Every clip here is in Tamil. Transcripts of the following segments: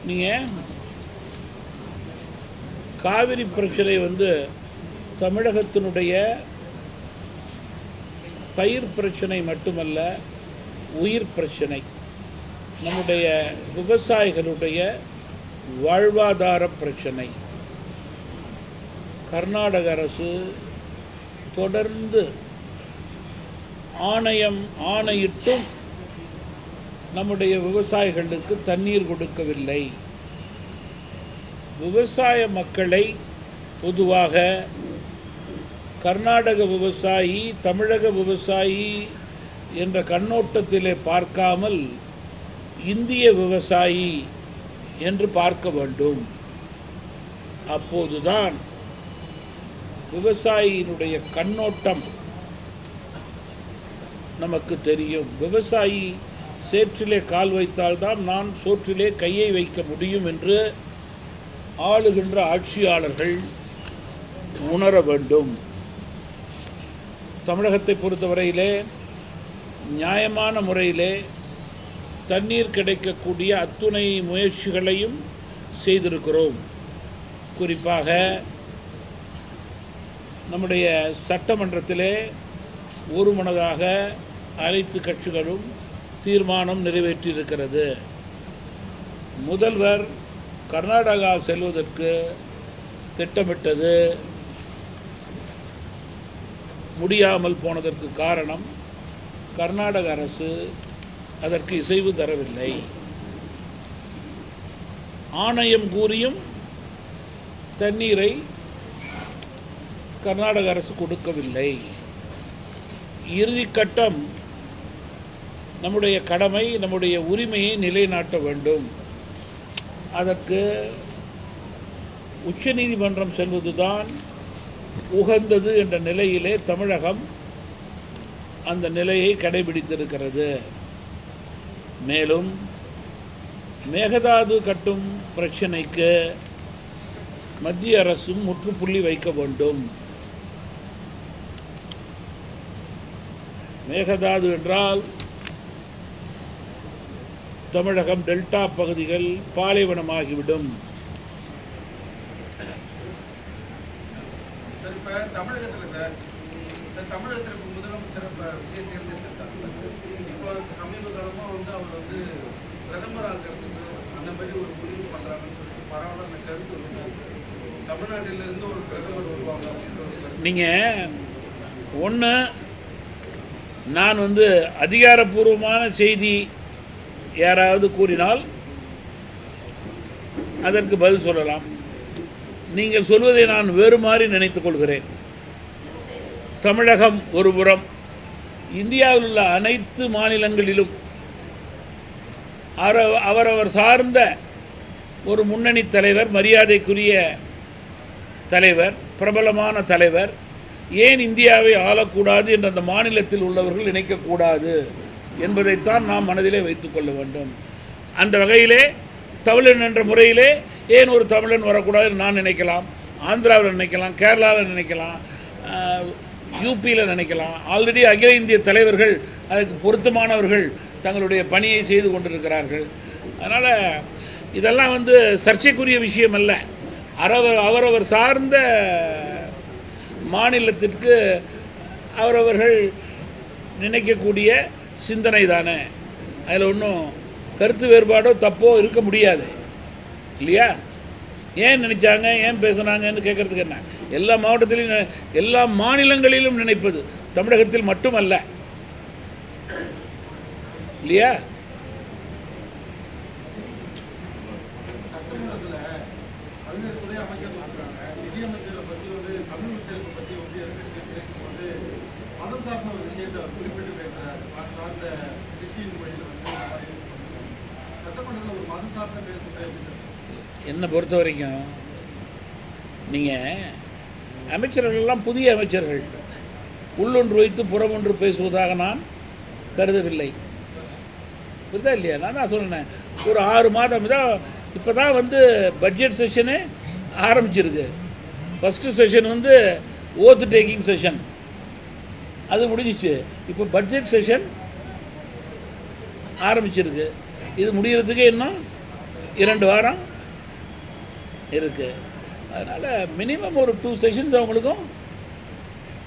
நீங்கள் காவிரி பிரச்சனை தமிழகத்தினுடைய பயிர் பிரச்சனை மட்டுமல்ல, உயிர் பிரச்சனை. நம்முடைய விவசாயிகளுடைய வாழ்வாதார பிரச்சனை. கர்நாடக அரசு தொடர்ந்து ஆணையிட்டும் நம்முடைய விவசாயிகளுக்கு தண்ணீர் கொடுக்கவில்லை. விவசாய மக்களை பொதுவாக கர்நாடக விவசாயி, தமிழக விவசாயி என்ற கண்ணோட்டத்திலே பார்க்காமல் இந்திய விவசாயி என்று பார்க்க வேண்டும். அப்போதுதான் விவசாயியினுடைய கண்ணோட்டம் நமக்கு தெரியும். விவசாயி சேற்றிலே கால் வைத்தால்தான் நான் சோற்றிலே கையை வைக்க முடியும் என்று ஆளுகின்ற ஆட்சியாளர்கள் உணர வேண்டும். தமிழகத்தை பொறுத்தவரையிலே நியாயமான முறையிலே தண்ணீர் கிடைக்கக்கூடிய அத்துணை முயற்சிகளையும் செய்திருக்கிறோம். குறிப்பாக நம்முடைய சட்டமன்றத்திலே ஒருமனதாக அனைத்து கட்சிகளும் தீர்மானம் நிறைவேற்றியிருக்கிறது. முதல்வர் கர்நாடகா செல்வதற்கு திட்டமிட்டது முடியாமல் போனதற்கு காரணம் கர்நாடக அரசு அதற்கு இசைவு தரவில்லை. ஆணையம் கூறியும் தண்ணீரை கர்நாடக அரசு கொடுக்கவில்லை. இறுதிக்கட்டம் நம்முடைய கடமை, நம்முடைய உரிமையை நிலைநாட்ட வேண்டும். அதற்கு உச்சநீதிமன்றம் செல்வதுதான் உகந்தது என்ற நிலையிலே தமிழகம் அந்த நிலையை கடைபிடித்திருக்கிறது. மேலும் மேகதாது கட்டும் பிரச்சினைக்கு மத்திய அரசும் முற்றுப்புள்ளி வைக்க வேண்டும். மேகதாது என்றால் தமிழகம் டெல்டா பகுதிகள் பாலைவனமாகிவிடும். தமிழகத்தில் முதலமைச்சர் இப்போ சமீப காலமாக அவர் பிரதமர் ஆகிறதுக்கு அந்த மாதிரி ஒரு முடிவு பண்ணுறாங்கன்னு சொல்லிட்டு பரவாயில்ல கருத்து தமிழ்நாட்டிலிருந்து ஒரு பிரதமர் வருவாங்க அப்படின்ற. நீங்கள் ஒன்று, நான் அதிகாரப்பூர்வமான செய்தி யாராவது கூறினால் அதற்கு பதில் சொல்லலாம். நீங்கள் சொல்வதை நான் வேறு மாதிரி நினைத்துக் கொள்கிறேன். தமிழகம் ஒருபுறம், இந்தியாவில் உள்ள அனைத்து மாநிலங்களிலும் அவரவர் சார்ந்த ஒரு முன்னணி தலைவர், மரியாதைக்குரிய தலைவர், பிரபலமான தலைவர் ஏன் இந்தியாவை ஆளக்கூடாது என்று அந்த மாநிலத்தில் உள்ளவர்கள் நினைக்கக்கூடாது என்பதைத்தான் நாம் மனதிலே வைத்துக்கொள்ள வேண்டும். அந்த வகையிலே தமிழன் என்ற முறையிலே ஏன் ஒரு தமிழன் வரக்கூடாது நான் நினைக்கலாம், ஆந்திராவில் நினைக்கலாம், கேரளாவில் நினைக்கலாம், யூபியில் நினைக்கலாம். ஆல்ரெடி அகில இந்திய தலைவர்கள் அதுக்கு பொருத்தமானவர்கள் தங்களுடைய பணியை செய்து கொண்டிருக்கிறார்கள். அதனால் இதெல்லாம் சர்ச்சைக்குரிய விஷயம் அல்ல. அவரவர் சார்ந்த மாநிலத்திற்கு அவரவர்கள் நினைக்கக்கூடிய சிந்தனை தானே. அதில் ஒன்றும் கருத்து வேறுபாடோ தப்போ இருக்க முடியாது இல்லையா? ஏன் நினைச்சாங்க, ஏன் பேசுனாங்கன்னு கேட்கறதுக்கு என்ன? எல்லா மாவட்டத்திலையும், எல்லா மாநிலங்களிலும் நினைப்பது, தமிழகத்தில் மட்டுமல்ல இல்லையா? என்னை பொறுத்த வரைக்கும் நீங்கள் அமைச்சர்களெல்லாம் புதிய அமைச்சர்கள், உள்ளொன்று வைத்து புறமொன்று பேசுவதாக நான் கருதவில்லை. புரியுதா இல்லையா? நான் தான் சொன்னேன், ஒரு 6 மாதம் தான் இப்போ தான் பட்ஜெட் செஷனு ஆரம்பிச்சிருக்கு. ஃபஸ்ட்டு செஷன் ஓத்து டேக்கிங் செஷன் அது முடிஞ்சிச்சு. இப்போ பட்ஜெட் செஷன் ஆரம்பிச்சிருக்கு. இது முடிகிறதுக்கு இன்னும் 2 வாரம் இருக்குது. அதனால் மினிமம் ஒரு 2 செஷன்ஸ் அவங்களுக்கும்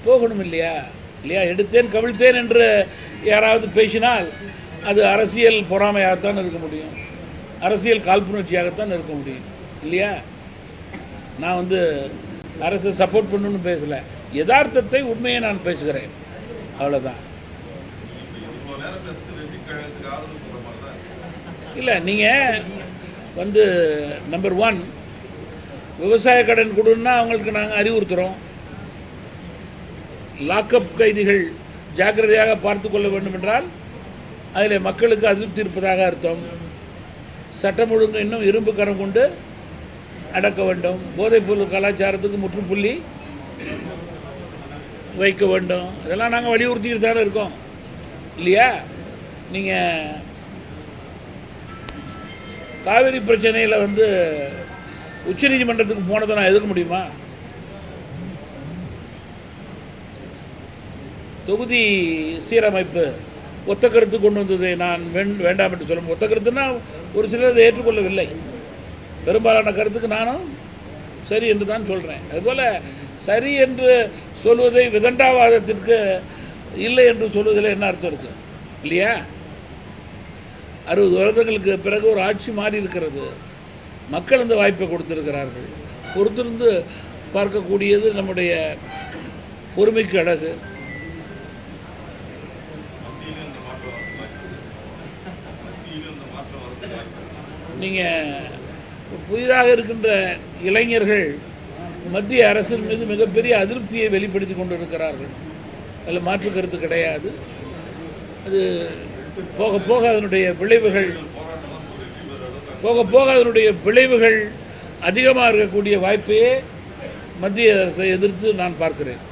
போகணும் இல்லையா? எடுத்தேன் கவிழ்த்தேன் என்று யாராவது பேசினால் அது அரசியல் பொறாமையாகத்தான் இருக்க முடியும், அரசியல் காழ்ப்புணர்ச்சியாகத்தான் இருக்க முடியும் இல்லையா? நான் வந்து அரசை சப்போர்ட் பண்ணணும்னு பேசலை, யதார்த்தத்தை உண்மையை நான் பேசுகிறேன், அவ்வளோதான். இல்லை, நீங்கள் வந்து நம்பர் 1 விவசாய கடன் கொடுன்னா அவங்களுக்கு நாங்கள் அறிவுறுத்துகிறோம். லாக்அப் கைதிகள் ஜாக்கிரதையாக பார்த்து கொள்ள வேண்டும் என்றால் அதில் மக்களுக்கு அதிருப்தி இருப்பதாக அர்த்தம். சட்டம் ஒழுங்கு இன்னும் இரும்பு கரம் கொண்டு அடக்க வேண்டும். போதைப்பொருள் கலாச்சாரத்துக்கு முற்றுப்புள்ளி வைக்க வேண்டும். இதெல்லாம் நாங்கள் வலியுறுத்திட்டு தானே இருக்கோம் இல்லையா? நீங்கள் காவிரி பிரச்சனையில் வந்து உச்சநீதிமன்றத்துக்கு போனதை நான் எதிர்க்க முடியுமா? தொகுதி சீரமைப்பு ஒத்த கருத்து கொண்டு வந்ததை நான் வேண்டாம் என்று சொல்ல, ஒத்த கருத்துன்னா ஒரு சிலர் அதை ஏற்றுக்கொள்ளவில்லை, பெரும்பாலான கருத்துக்கு நானும் சரி என்று தான் சொல்கிறேன். அதுபோல் சரி என்று சொல்வதை விதண்டாவாதத்திற்கு இல்லை என்று சொல்வதில் என்ன அர்த்தம் இருக்குது இல்லையா? 60 வருடங்களுக்கு பிறகு ஒரு ஆட்சி மாறி இருக்கிறது, மக்கள் இந்த வாய்ப்பை கொடுத்திருக்கிறார்கள். பொறுத்திருந்து பார்க்கக்கூடியது நம்முடைய பொறுமைக்கு அழகு. நீங்கள் புதிதாக இருக்கின்ற இளைஞர்கள் மத்திய அரசின் மீது மிகப்பெரிய அதிருப்தியை வெளிப்படுத்தி கொண்டிருக்கிறார்கள், அதில் மாற்று கருத்து கிடையாது. அது போக போக அதனுடைய விளைவுகள் அதிகமாக இருக்கக்கூடிய வாய்ப்பையே மத்திய அரசை எதிர்த்து நான் பார்க்கிறேன்.